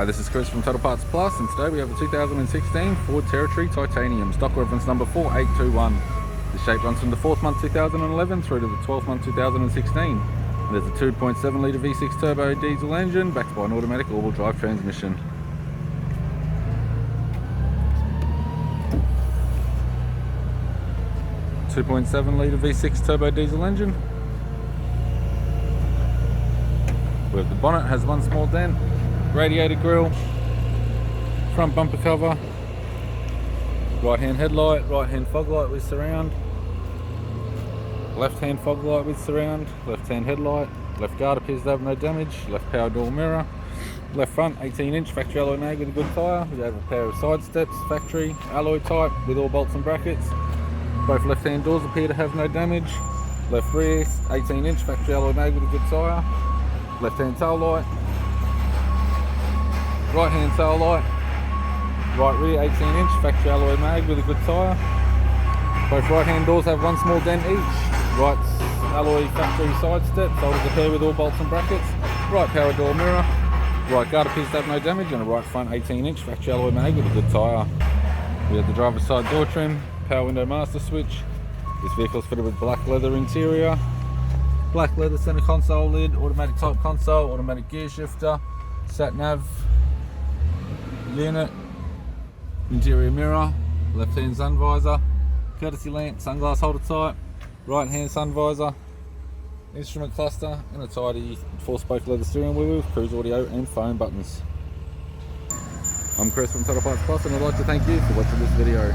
Hi, this is Chris from Total Parts Plus, and today we have a 2016 Ford Territory Titanium, stock reference number 4821. The shape runs from the 4th month 2011 through to the 12th month 2016. And there's a 2.7 litre V6 turbo diesel engine backed by an automatic all-wheel drive transmission. .7 litre V6 turbo diesel engine. Where the bonnet has one small dent, radiator grille, front bumper cover, right hand headlight, right hand fog light with surround, left hand fog light with surround, left hand headlight, left guard appears to have no damage, left power door mirror, left front 18-inch factory alloy mag with a good tyre. We have a pair of side steps, factory alloy type with all bolts and brackets. Both left hand doors appear to have no damage. Left rear 18-inch factory alloy mag with a good tyre. Left hand tail light, right hand tail light, right rear 18-inch factory alloy mag with a good tyre. Both right hand doors have one small dent each. Right alloy factory side step, sold as a pair with all bolts and brackets. Right power door mirror, right guard appears to have no damage, and a right front 18-inch factory alloy mag with a good tyre. We have the driver's side door trim, power window master switch. This vehicle is fitted with black leather interior, black leather center console lid, automatic type console, automatic gear shifter, sat nav unit, interior mirror, left hand sun visor, courtesy lamp, sunglass holder type, right hand sun visor, instrument cluster, and a tidy 4-spoke leather steering wheel with cruise audio and phone buttons. I'm Chris from Total Parts Plus, and I'd like to thank you for watching this video.